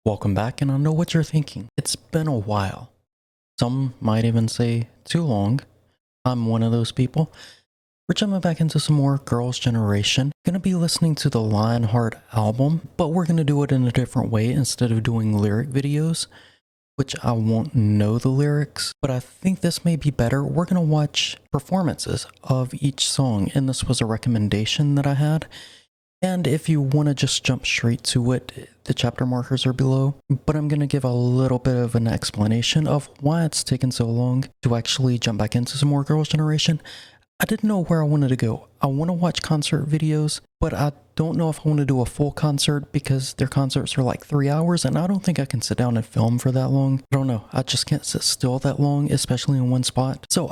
Welcome back, and I know what you're thinking. It's been a while. Some might even say too long. I'm one of those people. We're jumping back into some more Girls' Generation. Gonna be listening to the Lionheart album, but we're gonna do it in a different way instead of doing lyric videos, which I won't know the lyrics, but I think this may be better. We're gonna watch performances of each song, and this was a recommendation that I had. And if you want to just jump straight to it, the chapter markers are below, but I'm going to give a little bit of an explanation of why it's taken so long to actually jump back into some more Girls' Generation. I didn't know where I wanted to go. I want to watch concert videos, but I don't know if I want to do a full concert because their concerts are like 3 hours, and I don't think I can sit down and film for that long. I don't know. I just can't sit still that long, especially in one spot. So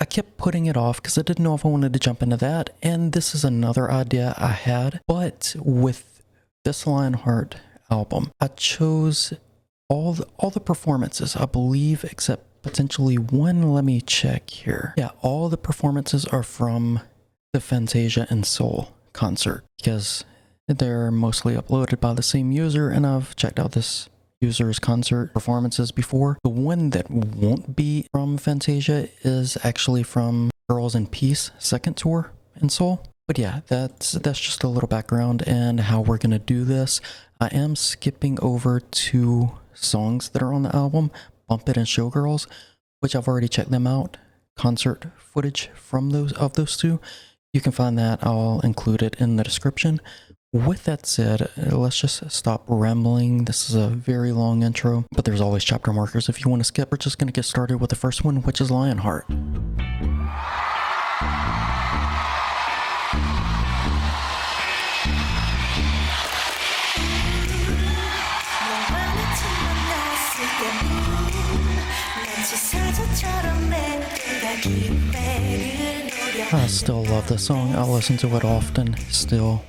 I kept putting it off because I didn't know if I wanted to jump into that, and this is another idea I had. But with this Lionheart album, I chose all the performances, I believe, except potentially one. Let me check here. Yeah, all the performances are from the Phantasia and Seoul concert because they're mostly uploaded by the same user, and I've checked out this user's concert performances before. The one that won't be from Phantasia is actually from Girls in Peace second tour in Seoul. But yeah, that's just a little background and how we're gonna do this. I am skipping over 2 songs that are on the album, Bump It and Showgirls, which I've already checked them out. Concert footage from those 2. You can find that. I'll include it in the description. With that said, let's just stop rambling. This is a very long intro, but there's always chapter markers if you want to skip. We're just going to get started with the first one, which is Lionheart. I still love this song. I listen to it often still.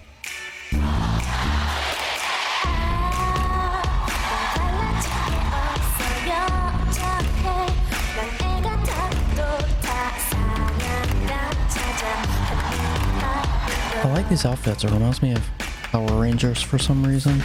I like these outfits. It reminds me of Power Rangers for some reason.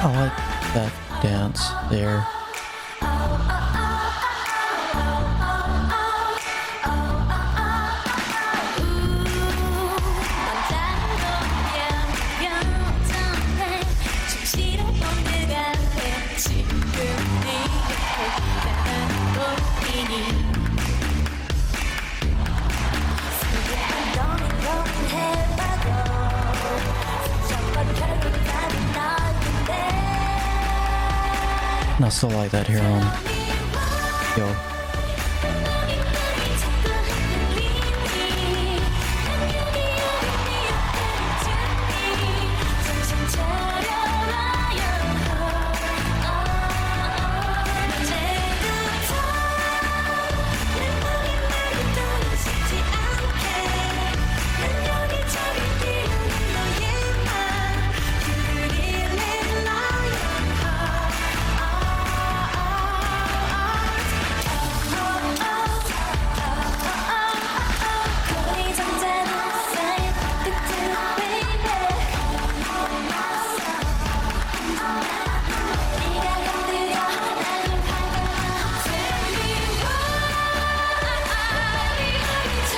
I like that dance there. And I still like that here on Yo.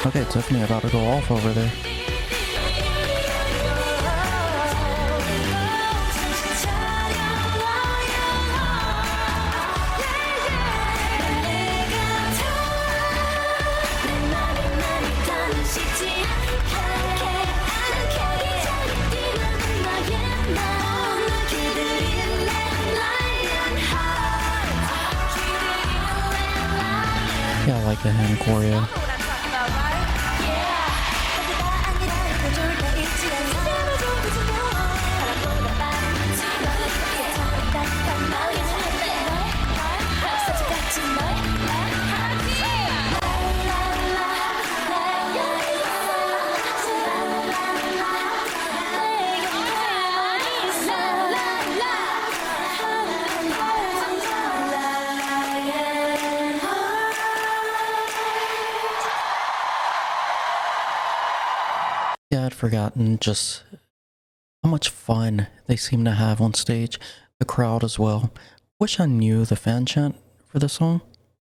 Okay, Tiffany about to go off over there. Yeah, I like like the hand choreo. Yeah, I'd forgotten just how much fun they seem to have on stage, the crowd as well. Wish I knew the fan chant for this song.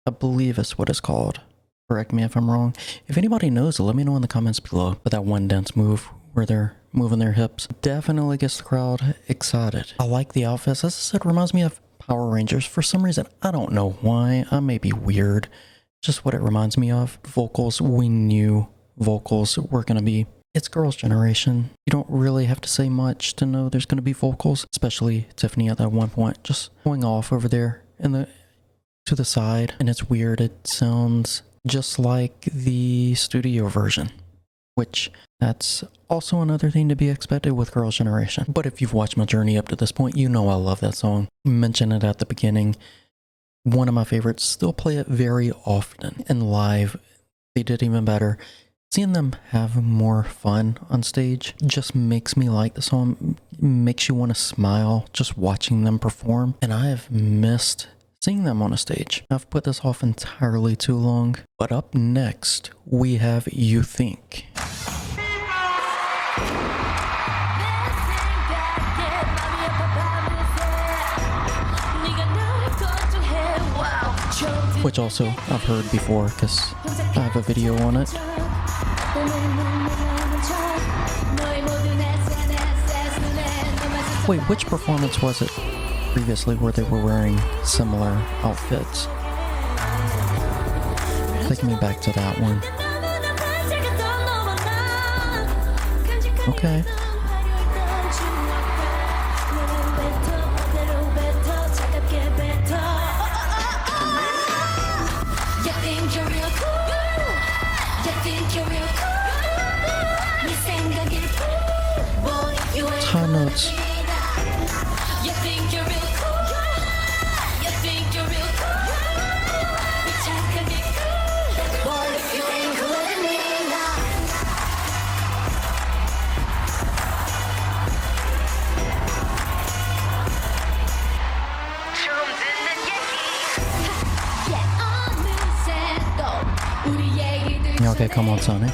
I believe it's what it's called. Correct me if I'm wrong. If anybody knows, let me know in the comments below. But that one dance move where they're moving their hips definitely gets the crowd excited. I like the outfits. As I said, reminds me of Power Rangers. For some reason, I don't know why. I may be weird. Just what it reminds me of. Vocals, we knew vocals were going to be. It's Girls' Generation. You don't really have to say much to know there's going to be vocals, especially Tiffany at that one point just going off over there to the side. And it's weird. It sounds just like the studio version, which that's also another thing to be expected with Girls' Generation. But if you've watched my journey up to this point, you know I love that song. Mentioned it at the beginning. One of my favorites. Still play it very often. And live, they did even better. Seeing them have more fun on stage just makes me like the song, makes you want to smile just watching them perform. And I have missed seeing them on a stage. I've put this off entirely too long. But up next, we have You Think. Which also I've heard before because I have a video on it. Wait, which performance was it previously where they were wearing similar outfits? Take me back to that one. Okay. High notes. Okay, come on, Sonny.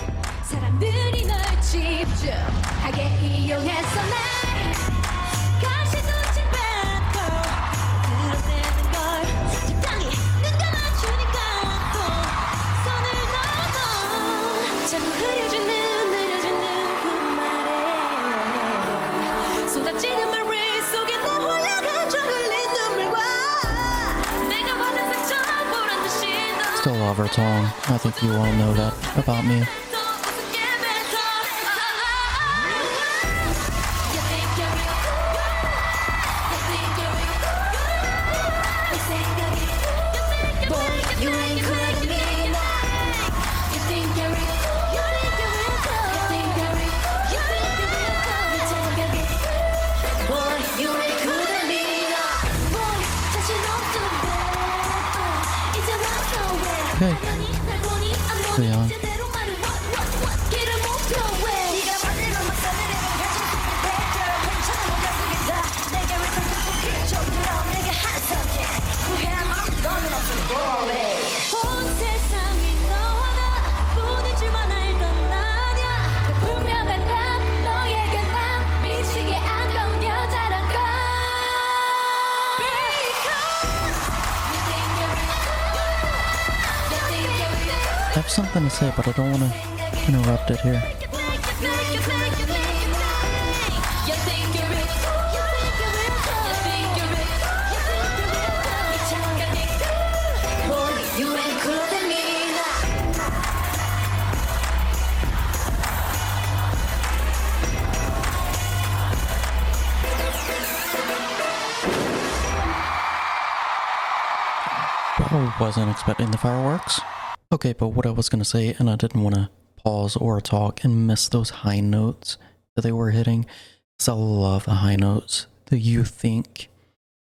Still love her song. I think you all know that about me. Okay. Leon. I have something to say, but I don't want to interrupt it here. I wasn't expecting the fireworks. Okay, but what I was gonna say, and I didn't want to pause or talk and miss those high notes that they were hitting, because I love the high notes. The You Think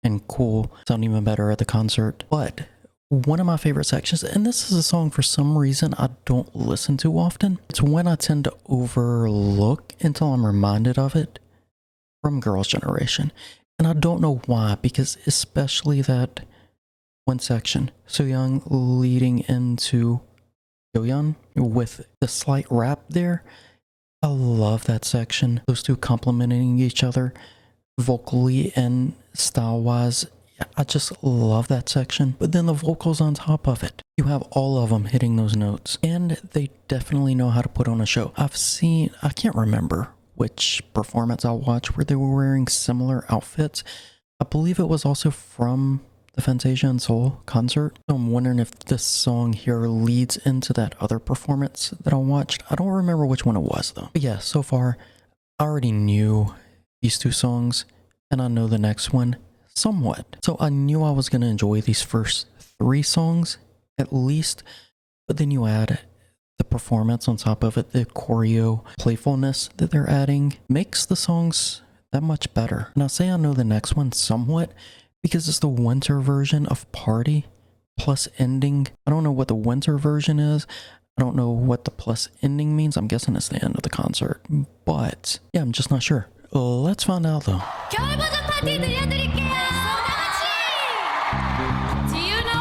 and Cool sound even better at the concert. But one of my favorite sections, and this is a song for some reason I don't listen to often, it's when I tend to overlook until I'm reminded of it, from Girls' Generation. And I don't know why, because especially that one section, Soyoung leading into Yoyeon with the slight rap there. I love that section. Those two complementing each other vocally and style-wise. I just love that section. But then the vocals on top of it. You have all of them hitting those notes. And they definitely know how to put on a show. I've seen, I can't remember which performance I watched where they were wearing similar outfits. I believe it was also from the Phantasia in Seoul concert. So I'm wondering if this song here leads into that other performance that I watched. I don't remember which one it was though. But yeah, so far, I already knew these two songs, and I know the next one somewhat. So I knew I was going to enjoy these first three songs, at least. But then you add the performance on top of it, the choreo playfulness that they're adding, makes the songs that much better. And I say I know the next one somewhat, because it's the winter version of Party plus ending. I don't know what the winter version is. I don't know what the plus ending means. I'm guessing it's the end of the concert. But yeah, I'm just not sure. Let's find out though. Do you know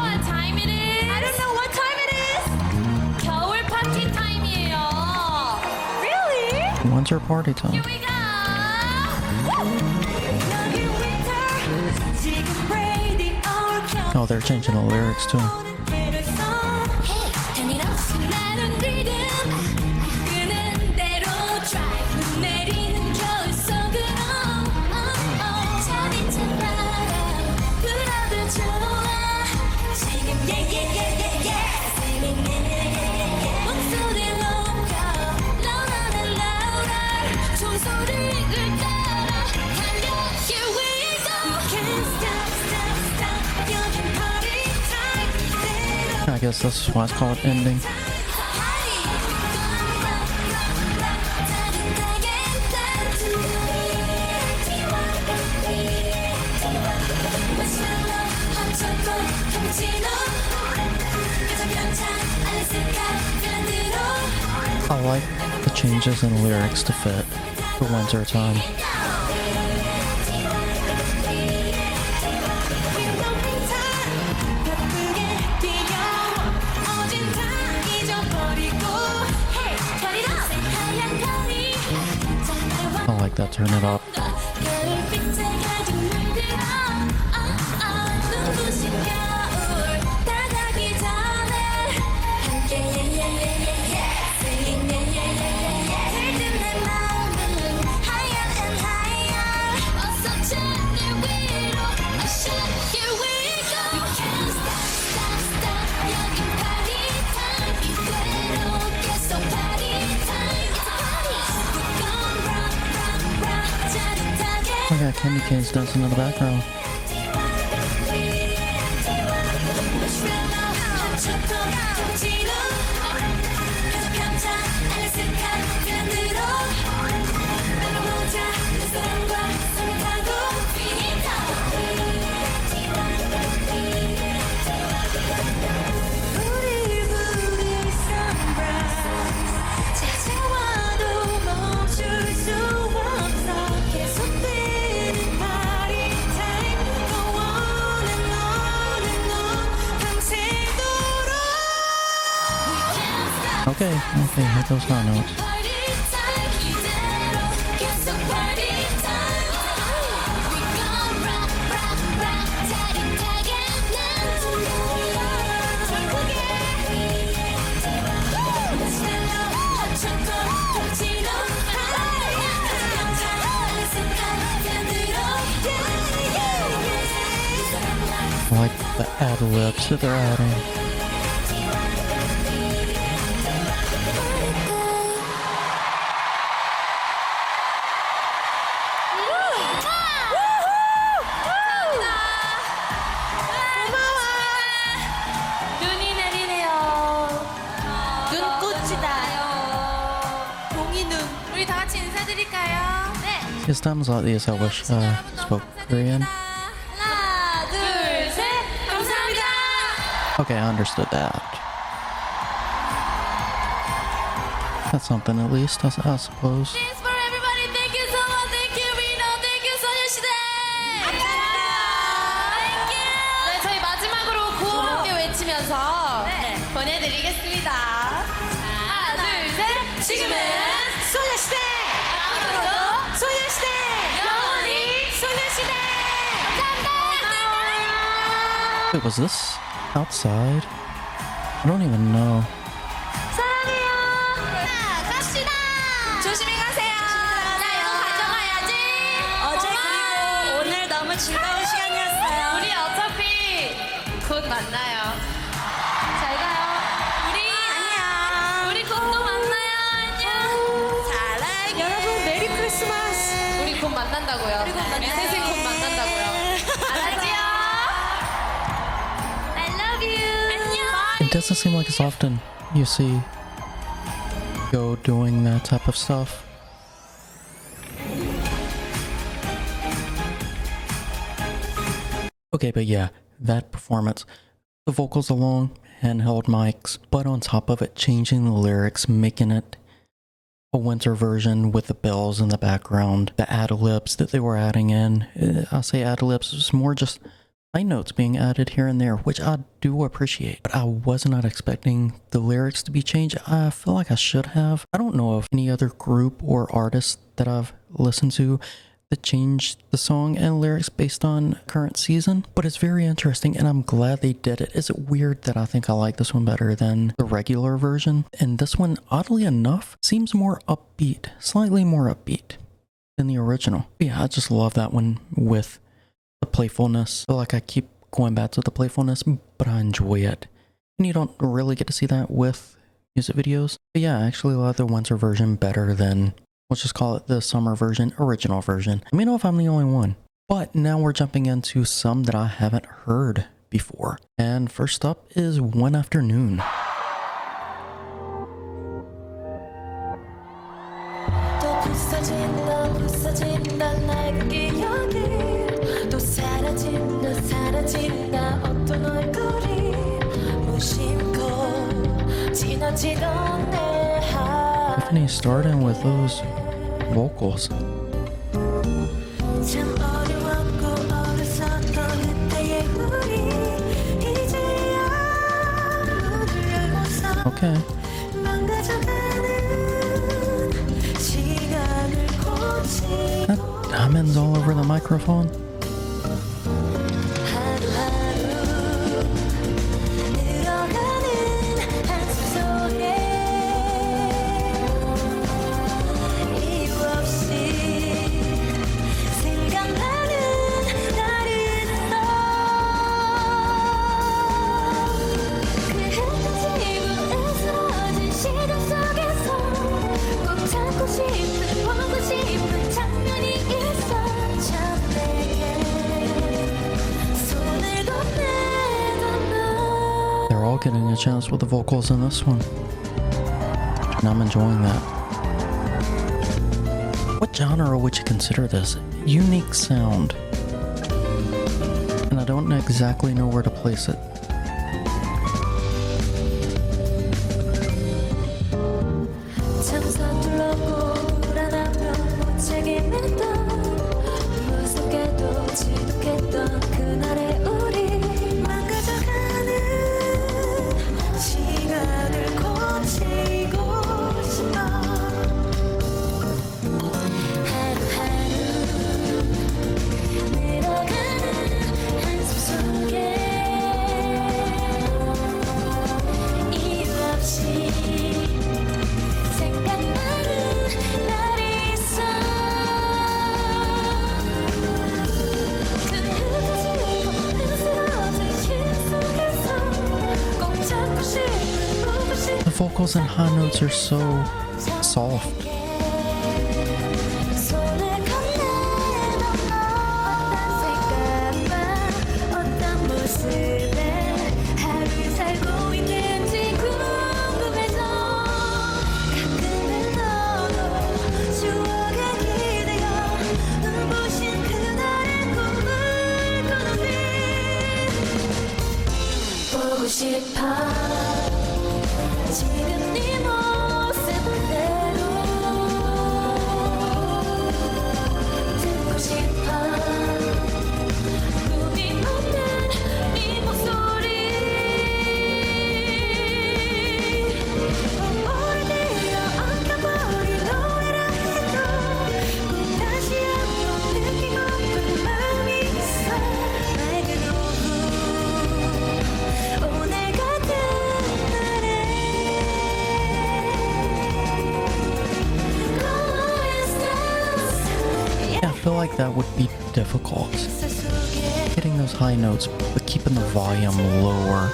what time it is? I don't know what time it is. 겨울 파티 타임이에요. Really? Winter party time. Here we go. Oh, they're changing the lyrics too. I guess that's why it's called ending. I like the changes in lyrics to fit for winter time. I like that, turn it up. I got candy canes dancing in the background. Okay, hit those high notes. I like the ad-libs that they're adding. 우리 다 같이 인사드릴까요? 네. Yes, times like these I wish I spoke Korean. 하나, 둘, 셋. 감사합니다. Okay, I understood that. That's something at least, I suppose. Thanks for everybody. Thank you so much. Thank you, Reno. Thank you, 소녀시대. 감사합니다. Thank you. 네, 저희 마지막으로 구호 함께 외치면서 보내드리겠습니다. 하나, 둘, 셋. 지금은 소녀시대. 앞으로도 소녀시대. 영원히 소녀시대. 감사합니다. Wait, was this outside? I don't even know. 사랑해요. 자, 갑시다. 조심히 가세요. 나 이거 가져가야지. 어제 그리고 오늘 너무 즐거운 시간이었어요. 우리 어차피 곧 만나요. 잘 가요. 안녕. 우리 곧 또 만나요. 안녕. 사랑해. 여러분 메리 크리스마스. 우리 곧 만난다고요. 곧 만나요. 셋이 곧 만난다고요. 알았지요? I love you. 안녕. It doesn't seem like it's often you see Go doing that type of stuff. Okay, but yeah, that performance, the vocals along, handheld mics, but on top of it, changing the lyrics, making it a winter version with the bells in the background, the ad-libs that they were adding in. I say ad-libs, it's more just high notes being added here and there, which I do appreciate, but I was not expecting the lyrics to be changed. I feel like I should have. I don't know of any other group or artist that I've listened to that changed the song and lyrics based on current season, but it's very interesting and I'm glad they did it. Is it weird that I think I like this one better than the regular version? And this one, oddly enough, seems more upbeat, slightly more upbeat than the original. But yeah, I just love that one with the playfulness. I feel like I keep going back to the playfulness, but I enjoy it. And you don't really get to see that with music videos. But yeah, I actually like the winter version better than, let's just call it the summer version, original version. Let me know if I'm the only one. But now we're jumping into some that I haven't heard before. And first up is One Afternoon. Tiffany starting with those vocals. Okay. That diamonds all over the microphone. They're all getting a chance with the vocals in this one. And I'm enjoying that. What genre would you consider this? Unique sound. And I don't exactly know where to place it. The vocals and high notes are so soft. Yeah, I feel like that would be difficult. Hitting those high notes, but keeping the volume lower.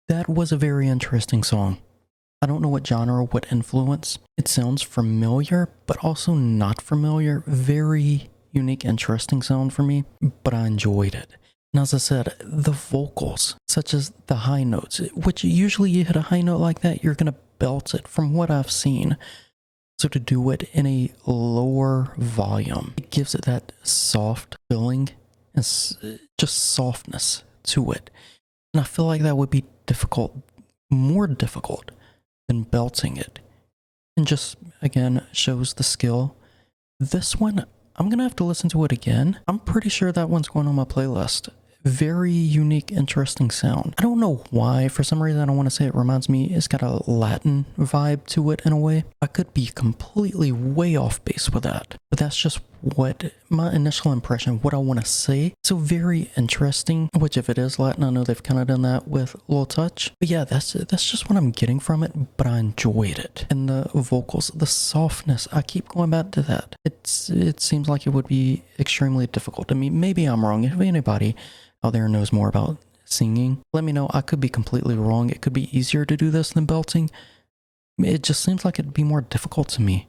That was a very interesting song. I don't know what genre would influence. It sounds familiar, but also not familiar. Very unique, interesting sound for me, but I enjoyed it. And as I said, the vocals, such as the high notes, which usually you hit a high note like that, you're gonna belt it from what I've seen. So to do it in a lower volume, it gives it that soft feeling and just softness to it. And I feel like that would be difficult, more difficult than belting it. And just, again, shows the skill. This one, I'm gonna have to listen to it again. I'm pretty sure that one's going on my playlist. Very unique, interesting sound. I don't know why, for some reason I don't want to say it reminds me, it's got a Latin vibe to it in a way. I could be completely way off base with that, but that's just what my initial impression, what I want to say. So very interesting, which if it is Latin, I know they've kind of done that with a little touch. But yeah, that's just what I'm getting from it, but I enjoyed it. And the vocals, the softness, I keep going back to that. It seems like it would be extremely difficult to me. Maybe I'm wrong. If anybody out there knows more about singing, let me know. I could be completely wrong. It could be easier to do this than belting. It just seems like it'd be more difficult to me,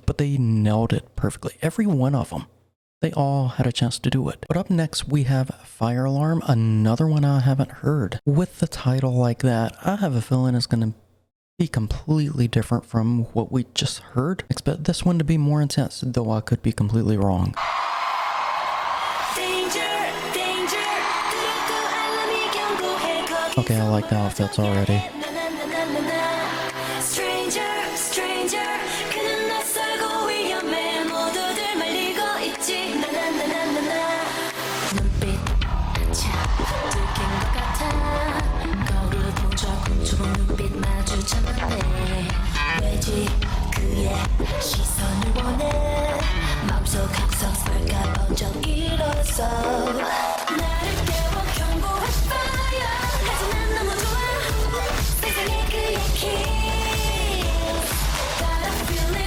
but they nailed it perfectly. Every one of them, they all had a chance to do it. But up next we have Fire Alarm, another one I haven't heard. With the title like that, I have a feeling it's going to be completely different from what we just heard. Expect this one to be more intense, though I could be completely wrong. Okay, I like the outfits already.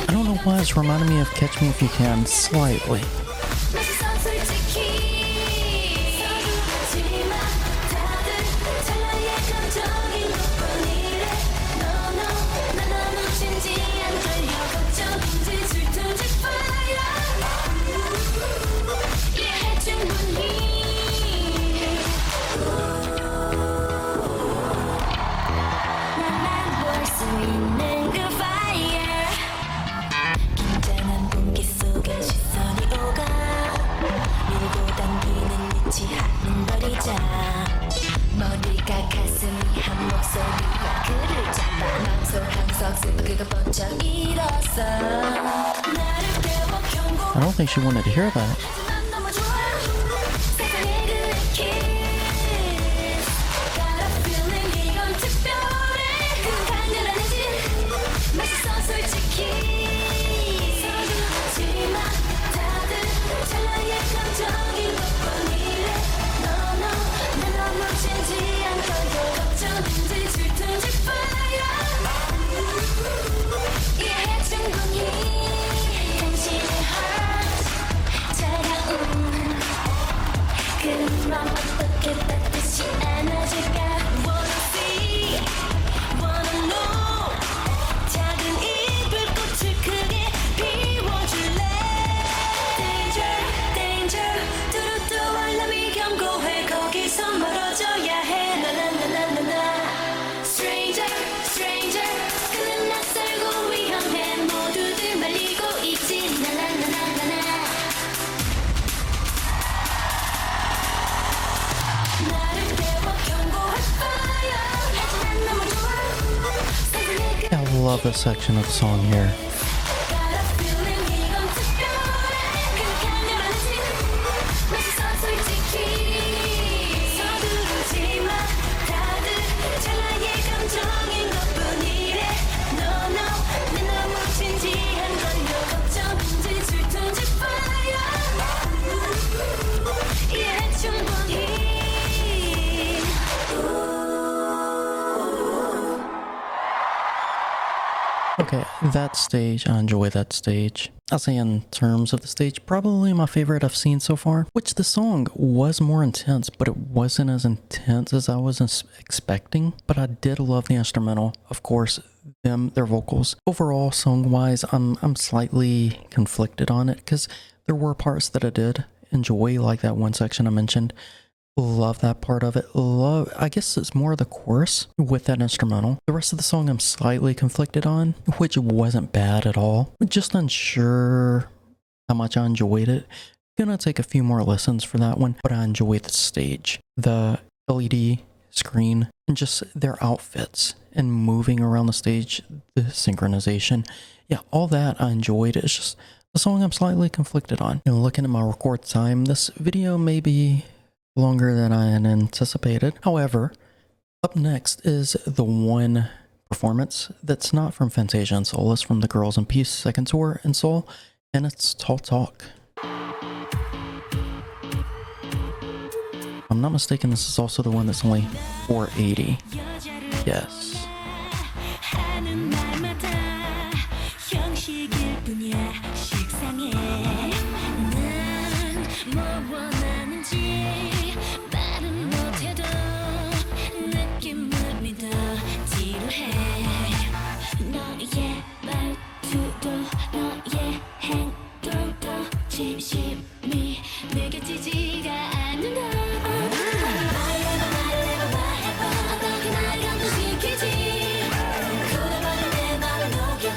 I don't know why it's reminding me of Catch Me If You Can slightly. I don't think she wanted to hear that. I love this section of the song here. Okay, that stage, I enjoy that stage. I'll say in terms of the stage, probably my favorite I've seen so far, which the song was more intense, but it wasn't as intense as I was expecting. But I did love the instrumental, of course, their vocals. Overall, song-wise, I'm slightly conflicted on it because there were parts that I did enjoy, like that one section I mentioned. Love that part of it. I guess it's more the chorus with that instrumental. The rest of the song I'm slightly conflicted on, which wasn't bad at all. Just unsure how much I enjoyed it. Gonna take a few more listens for that one, but I enjoyed the stage, the LED screen, and just their outfits and moving around the stage, the synchronization. Yeah, all that I enjoyed. It's just the song I'm slightly conflicted on. And looking at my record time, this video may be longer than I had anticipated. However, up next is the one performance that's not from Phantasia in Seoul. It's from the Girls in Peace second tour in Seoul, and it's Talk Talk. If I'm not mistaken, this is also the one that's only 480. Yes.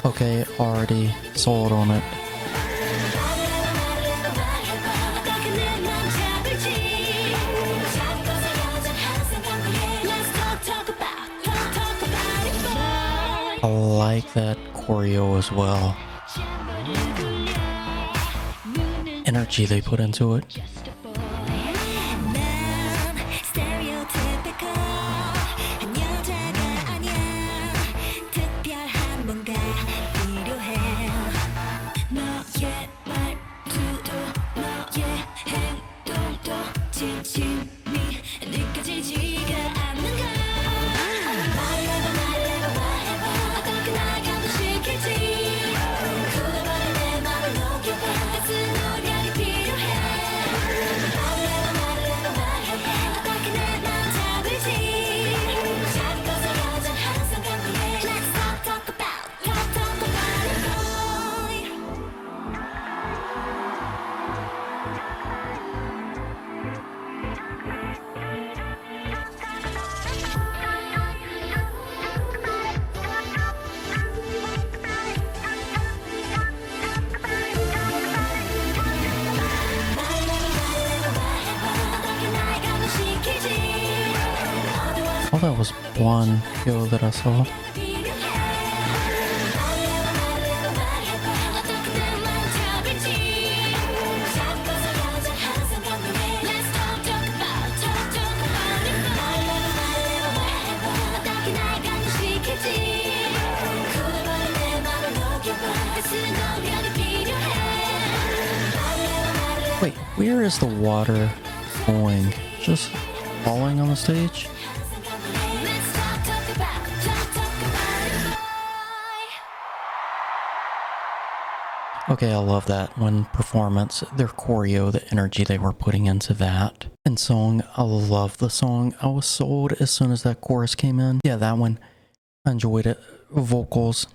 Okay, already sold on it. I like that choreo as well. Energy they put into it. Oh, that was one video that I saw. Wait, where is the water going? Just falling on the stage? Okay, I love that one performance, their choreo, the energy they were putting into that. And song, I love the song. I was sold as soon as that chorus came in. Yeah, that one, I enjoyed it. Vocals,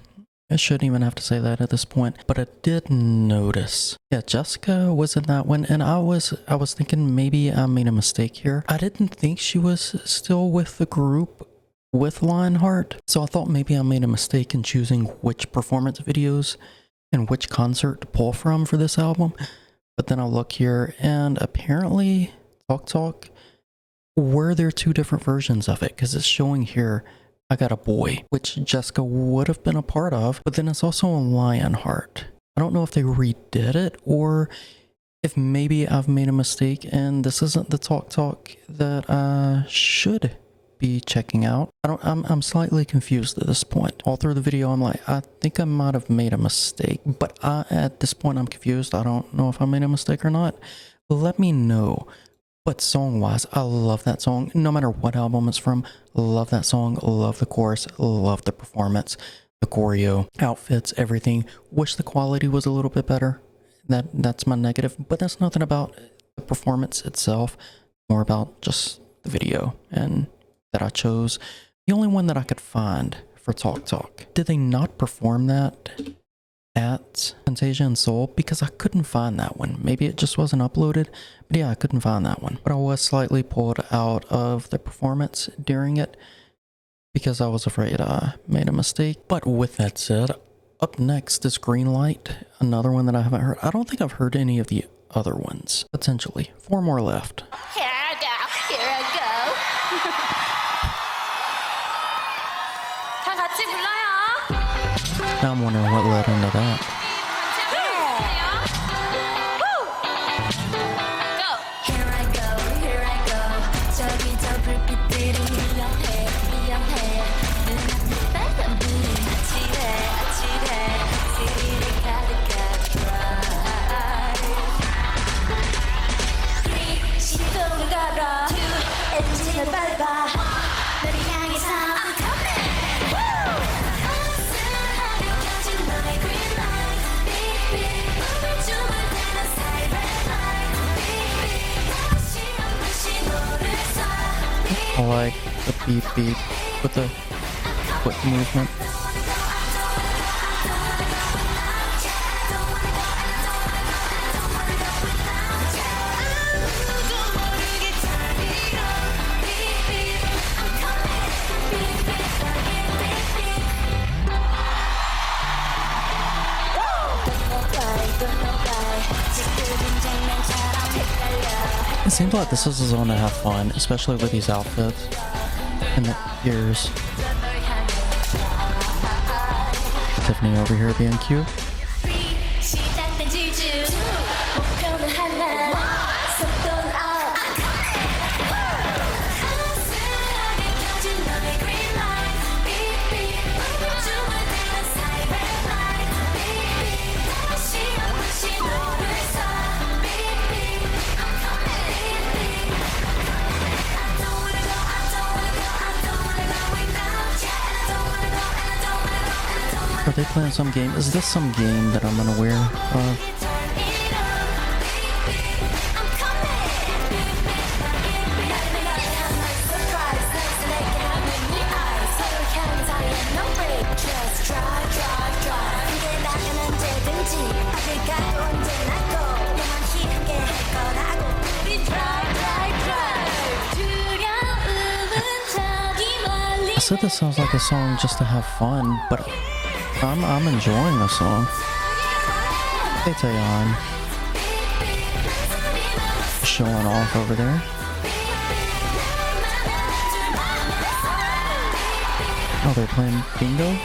I shouldn't even have to say that at this point, but I did notice. Yeah, Jessica was in that one, and I was thinking maybe I made a mistake here. I didn't think she was still with the group with Lionheart, so I thought maybe I made a mistake in choosing which performance videos and which concert to pull from for this album. But then I look here, and apparently Talk Talk, were there two different versions of it? Because it's showing here I Got a Boy, which Jessica would have been a part of, but then it's also on Lionheart. I don't know if they redid it or if maybe I've made a mistake and this isn't the Talk Talk that I should be checking out. I'm slightly confused at this point. All through the video I'm like, I think I might have made a mistake, but at this point I'm confused. I don't know if I made a mistake or not. Let me know. But song wise, I love that song. No matter what album it's from, love that song, love the chorus, love the performance. the choreo, outfits, everything. Wish the quality was a little bit better. That's my negative, but that's nothing about the performance itself, more about just the video and that I chose. The only one that I could find for Talk Talk. Did they not perform that at Phantasia in Seoul? Because I couldn't find that one. Maybe it just wasn't uploaded, but yeah, I couldn't find that one. But I was slightly pulled out of the performance during it because I was afraid I made a mistake. But with that said, up next is Green Light, another one that I haven't heard. I don't think I've heard any of the other ones, potentially. 4 more left. Here I go, here I go. 다 같이 불러요. Now I'm wondering what led into that. Here I go, here I go. 저기 저 불빛들이 미영해, 미영해. 눈앞에 빨간 불이 아찔해, 아찔해. 스릴이 가득한 drive. 시동을 걸어, 엔진을 밟아. 너를 향해서 I'm coming. 어스름하게 켜진 너의 green light. Beep beep. 우물 춤을 대는 siren light. Beep beep. 다시 한 번 신호를 쏴. I like the beep beep with the foot movement. It seems like this is a zone to have fun, especially with these outfits and the ears. Tiffany over here being cute. 시작된 질주 목표는 하나 속도는 up 어스름하게 켜진 너의 green light beep beep 춤을 대는 siren light beep beep 다시 한번 신호를 쏴 beep beep I'm coming beep beep I don't wanna go I don't wanna go I don't wanna go without you and I don't wanna go and I don't wanna go and I don't wanna Are they playing some game? Is this some game that I'm unaware of? I said this sounds like a song just to have fun, but I'm enjoying the song. Hey Taeyeon, showing off over there. Oh, they're playing bingo?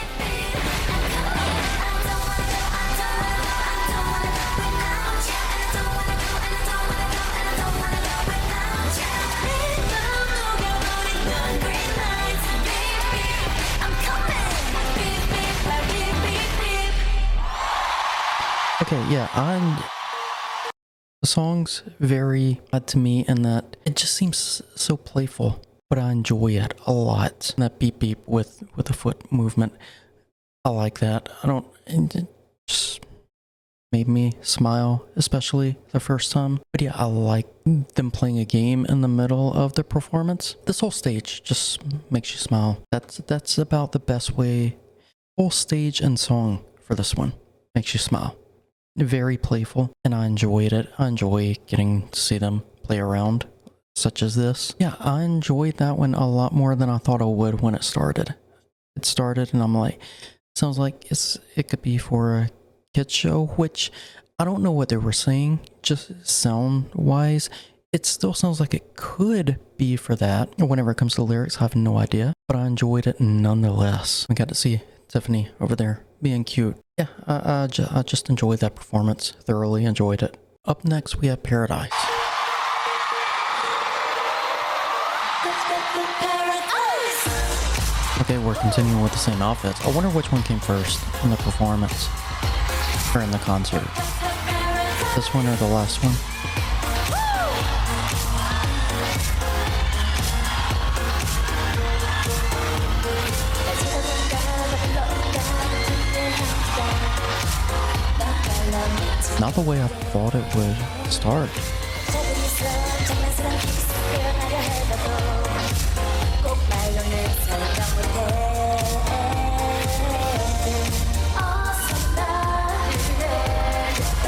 Okay, yeah, the song's very odd to me in that it just seems so playful, but I enjoy it a lot. And that beep beep with the foot movement, I like that. It just made me smile, especially the first time. But yeah, I like them playing a game in the middle of the performance. This whole stage just makes you smile. That's about the best way. Whole stage and song for this one makes you smile. Very playful, and I enjoyed it. I enjoy getting to see them play around, such as this. Yeah, I enjoyed that one a lot more than I thought I would when it started. It started, and I'm like, sounds like it could be for a kids show, which I don't know what they were saying, just sound-wise. It still sounds like it could be for that. Whenever it comes to lyrics, I have no idea, but I enjoyed it nonetheless. I got to see Tiffany over there being cute. Yeah, I just enjoyed that performance. Thoroughly enjoyed it. Up next, we have Paradise. Okay, we're continuing with the same outfits. I wonder which one came first in the performance or in the concert. This one or the last one? the way I thought it would start. 자분스러운 장난스러운 키스 표현하려 해봐도 꼭 말로는 설명 못해 어서 나를 내려봐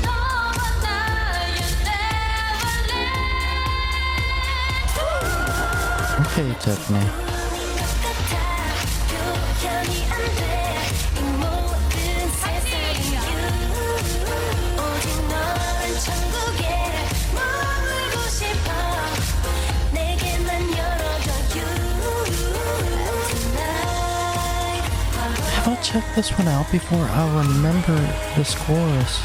너와 나의 neverland Okay, Tiffany. 표현이 안돼 이 모든 세상이 오직 너란 천국에 머물고 싶어 내게만 열어줘 tonight Have I checked this one out before? I remember this chorus.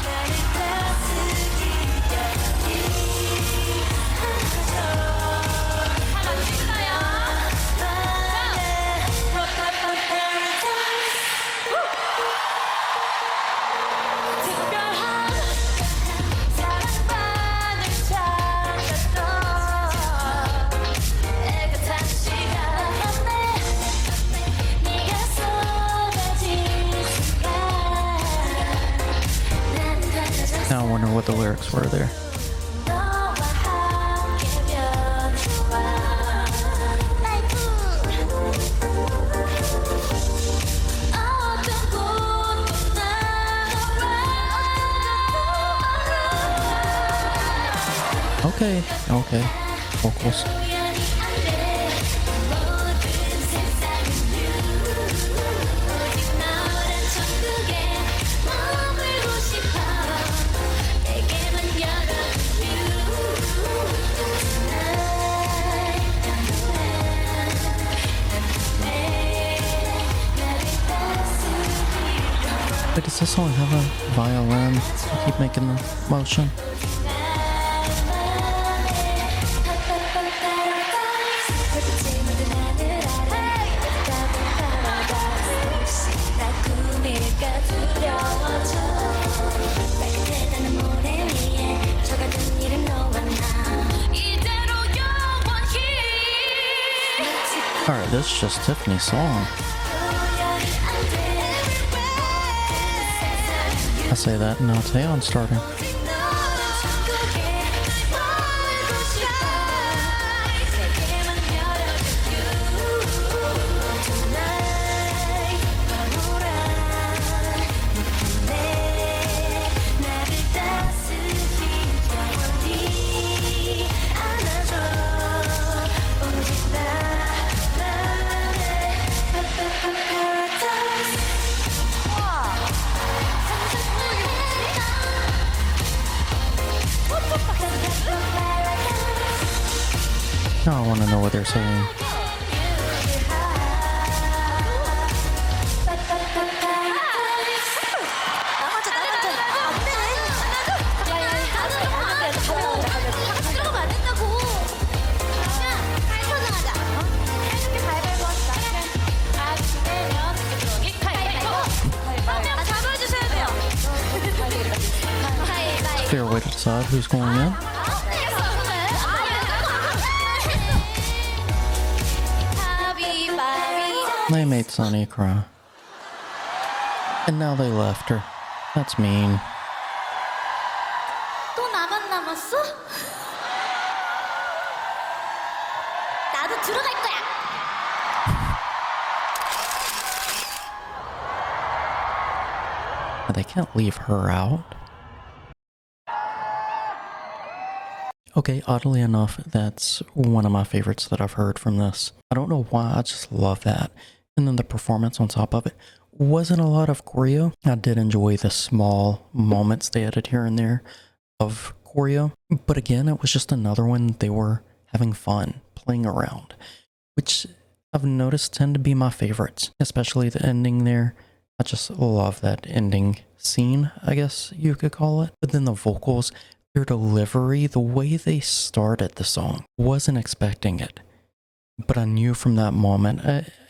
Now I wonder what the lyrics were there. Okay, okay. Vocals. Wait, does this song have a violin? I keep making the motion. Alright, this is just Tiffany's song. I say that and now Taeyeon's starting. Now I want to know what they're saying. Fair way to decide who's going in. They made Sunny cry. And now they left her. That's mean. 또 나만 남았어? 나도 들어갈 거야. They can't leave her out. Okay, oddly enough, that's one of my favorites that I've heard from this. I don't know why, I just love that. And then the performance on top of it wasn't a lot of choreo. I did enjoy the small moments they added here and there of choreo. But again, it was just another one they were having fun, playing around, which I've noticed tend to be my favorites, especially the ending there. I just love that ending scene, I guess you could call it. But then the vocals, their delivery, the way they started the song, wasn't expecting it. But I knew from that moment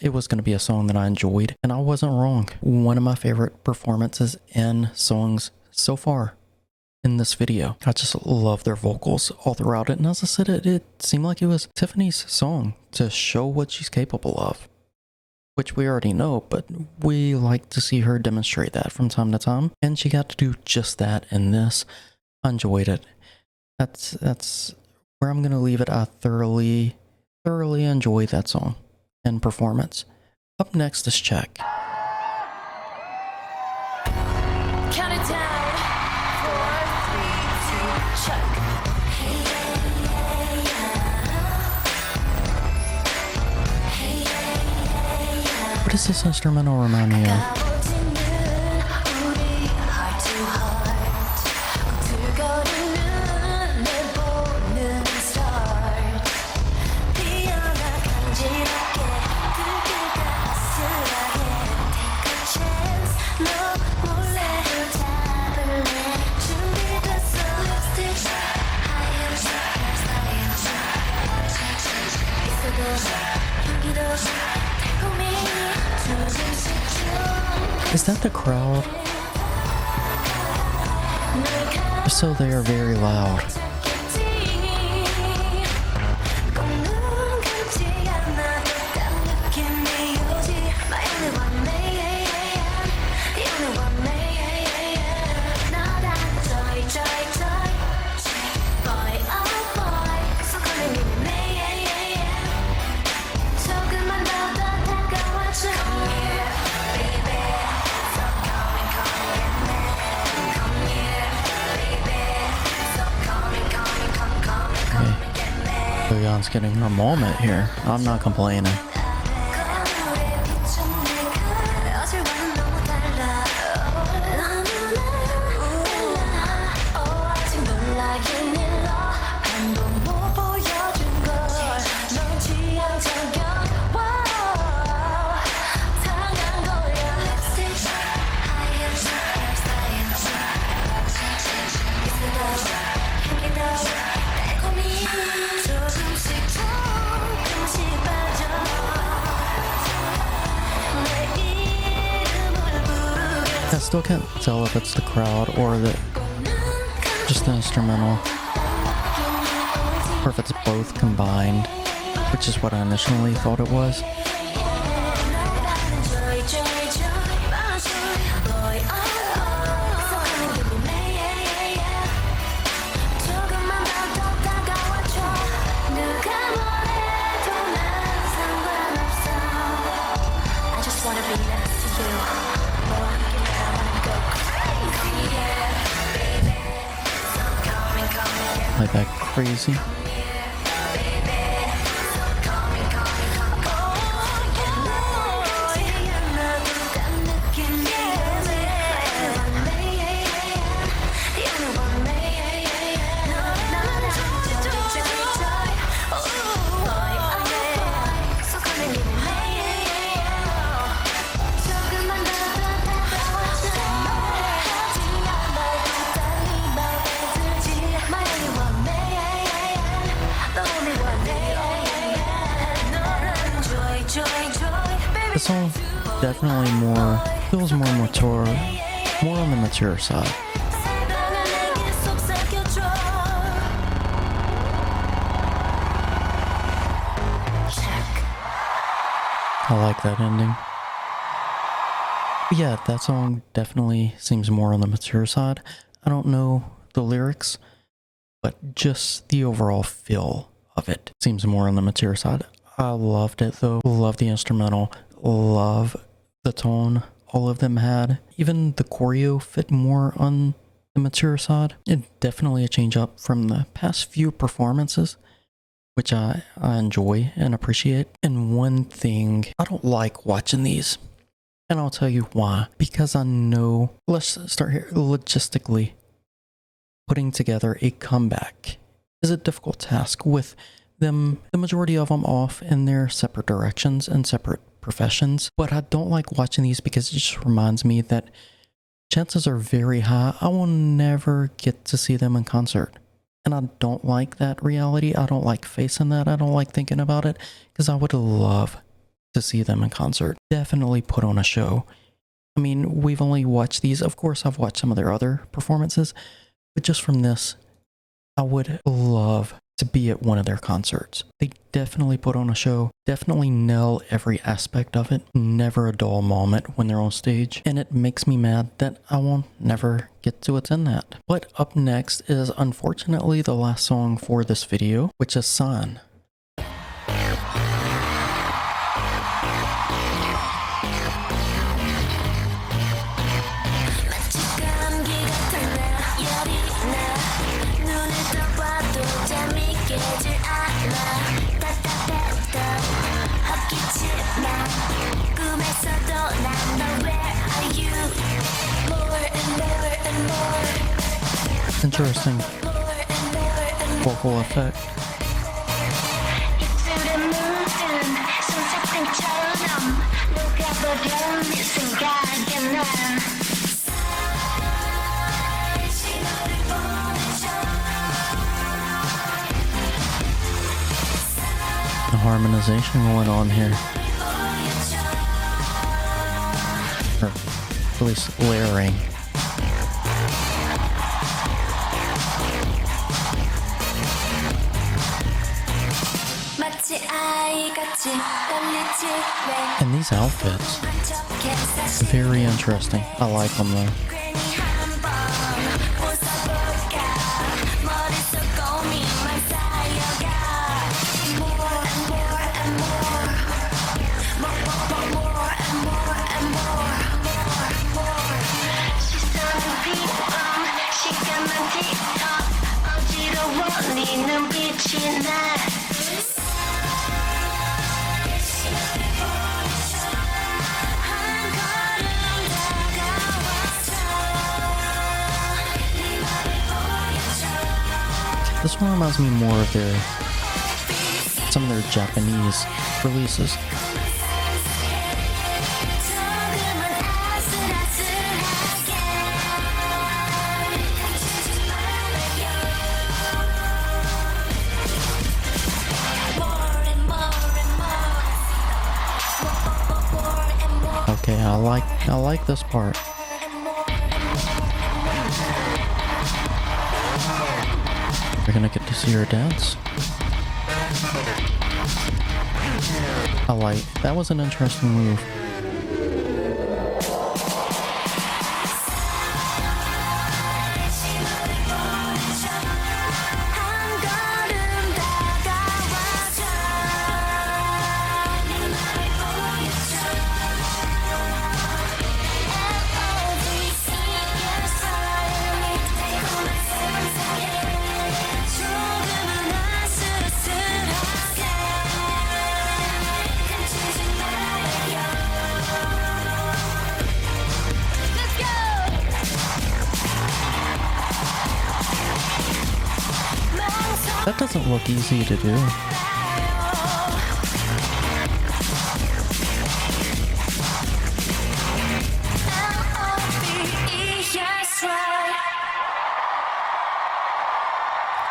it was going to be a song that I enjoyed, and I wasn't wrong. One of my favorite performances in songs so far in this video. I just love their vocals all throughout it, and as I said, it seemed like it was Tiffany's song to show what she's capable of, which we already know, but we like to see her demonstrate that from time to time. And she got to do just that in this. I enjoyed it. That's where I'm gonna leave it. I thoroughly enjoyed that song and performance. Up next is Check. Count it down. 4, 3, 2, check. What does this instrumental remind me of? 가보지는 우리 heart to heart. 두거리는 내보는 start. 피어나 간지럽게 그게가 아슬하게 take a chance. 너 몰래 잡을래. 준비됐어. Lipstick 하얀 있어도 향기도 달콤해. Is that the crowd? If so, they are very loud. Young's getting her moment here. I'm not complaining. I still can't tell if it's the crowd or just the instrumental, or if it's both combined, which is what I initially thought it was. Like that crazy. The song definitely feels more mature, more on the mature side. I like that ending. But yeah, that song definitely seems more on the mature side. I don't know the lyrics, but just the overall feel of it seems more on the mature side. I loved it though. Love the instrumental. Love the tone all of them had. Even the choreo fit more on the mature side. It definitely a change up from the past few performances, which I enjoy and appreciate. And one thing, I don't like watching these, and I'll tell you why. Because I know, let's start here, logistically, putting together a comeback is a difficult task with them, the majority of them off in their separate directions and separate professions. But I don't like watching these because it just reminds me that chances are very high I will never get to see them in concert. And I don't like that reality. I don't like facing that. I don't like thinking about it because I would love to see them in concert. Definitely put on a show. I mean, we've only watched these. Of course, I've watched some of their other performances, but just from this, I would love to be at one of their concerts. They definitely put on a show, definitely nail every aspect of it, never a dull moment when they're on stage, and it makes me mad that I will never get to attend that. But up next is unfortunately the last song for this video, which is San. Interesting vocal effect. The harmonization going on here. Or at least layering. And these outfits, very interesting. I like them though. This one reminds me more of some of their Japanese releases. Okay, I like this part. We're gonna get to see her dance. That was an interesting move. That doesn't look easy to do.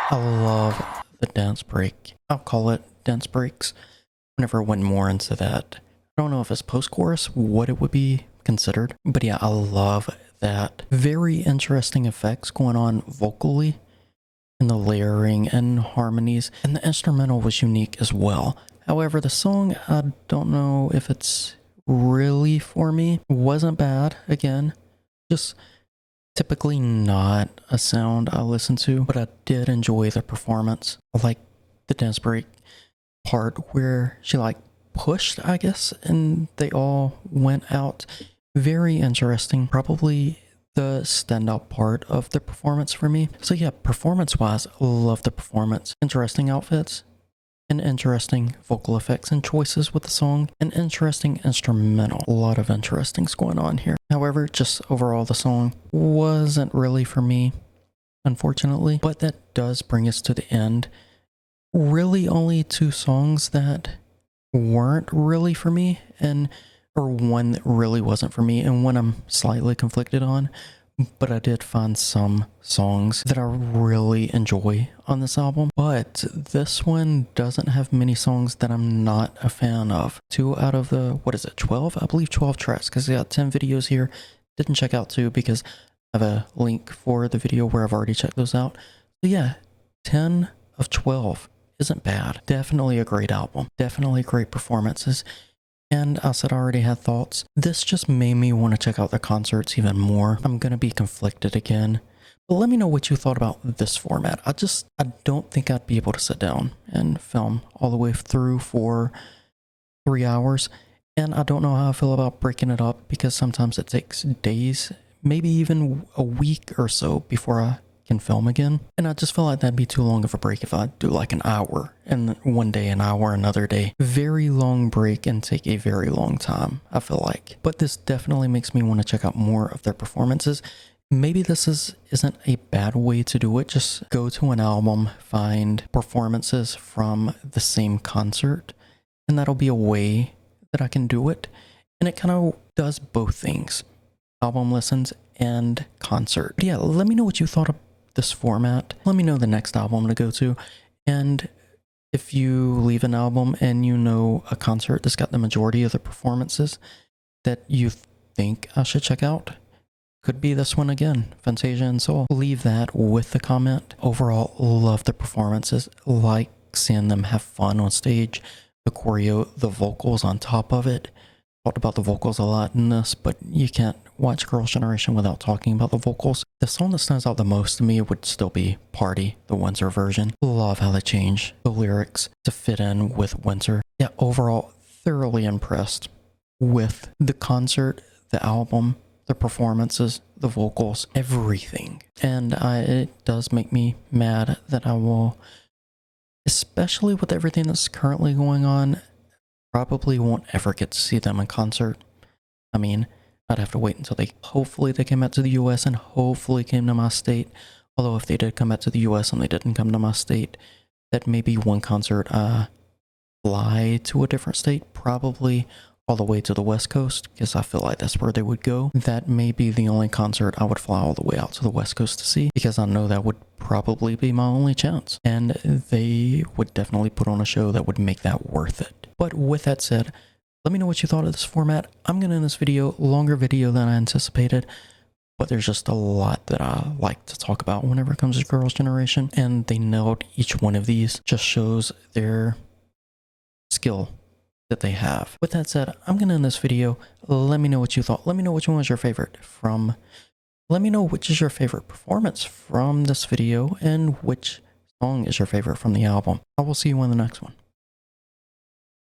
I love the dance break. I'll call it dance breaks. Never went more into that. I don't know if it's post-chorus, what it would be considered. But yeah, I love that. Very interesting effects going on vocally. And the layering and harmonies, and the instrumental was unique as well. However, the song, I don't know if it's really for me. It wasn't bad, again, just typically not a sound I listen to, but I did enjoy the performance. I like the dance break part where she like pushed, I guess, and they all went out. Very interesting, probably the standout part of the performance for me. So yeah, performance-wise, love the performance. Interesting outfits, and interesting vocal effects and choices with the song, and interesting instrumental. A lot of interestings going on here. However, just overall, the song wasn't really for me, unfortunately. But that does bring us to the end. Really only two songs that weren't really for me, or one that really wasn't for me, and one I'm slightly conflicted on. But I did find some songs that I really enjoy on this album. But this one doesn't have many songs that I'm not a fan of. 2 out of the, 12? I believe 12 tracks, because I got 10 videos here. Didn't check out 2 because I have a link for the video where I've already checked those out. So yeah, 10 of 12 isn't bad. Definitely a great album. Definitely great performances. And as I already had thoughts, this just made me want to check out the concerts even more. I'm going to be conflicted again. But let me know what you thought about this format. I don't think I'd be able to sit down and film all the way through for 3 hours. And I don't know how I feel about breaking it up because sometimes it takes days, maybe even a week or so before I can film again. And I just feel like that'd be too long of a break if I do like an hour and one day an hour, another day. Very long break and take a very long time, I feel like. But this definitely makes me want to check out more of their performances. Maybe this isn't a bad way to do it. Just go to an album, find performances from the same concert, and that'll be a way that I can do it. And it kind of does both things, album listens and concert. But yeah, let me know what you thought of this format. Let me know the next album to go to. And if you leave an album and you know a concert that's got the majority of the performances that you think I should check out, could be this one again, Phantasia and Seoul. Leave that with the comment. Overall, love the performances. Like seeing them have fun on stage. The choreo, the vocals on top of it. Talked about the vocals a lot in this, but you can't watch Girls' Generation without talking about the vocals. The song that stands out the most to me would still be Party, the Windsor version. Love how they change the lyrics to fit in with Windsor. Yeah, overall, thoroughly impressed with the concert, the album, the performances, the vocals, everything. And it does make me mad that I will, especially with everything that's currently going on, probably won't ever get to see them in concert. I mean, I'd have to wait until hopefully they came out to the US and hopefully came to my state. Although if they did come out to the US and they didn't come to my state, that may be one concert fly to a different state, probably all the way to the West Coast, because I feel like that's where they would go. That may be the only concert I would fly all the way out to the West Coast to see, because I know that would probably be my only chance. And they would definitely put on a show that would make that worth it. But with that said, let me know what you thought of this format. I'm going to end this video, longer video than I anticipated, but there's just a lot that I like to talk about whenever it comes to Girls' Generation, and they nailed each one of these. Just shows their skill that they have. With that said, I'm going to end this video. Let me know what you thought. Let me know which one was your favorite from, let me know which is your favorite performance from this video and which song is your favorite from the album. I will see you in the next one.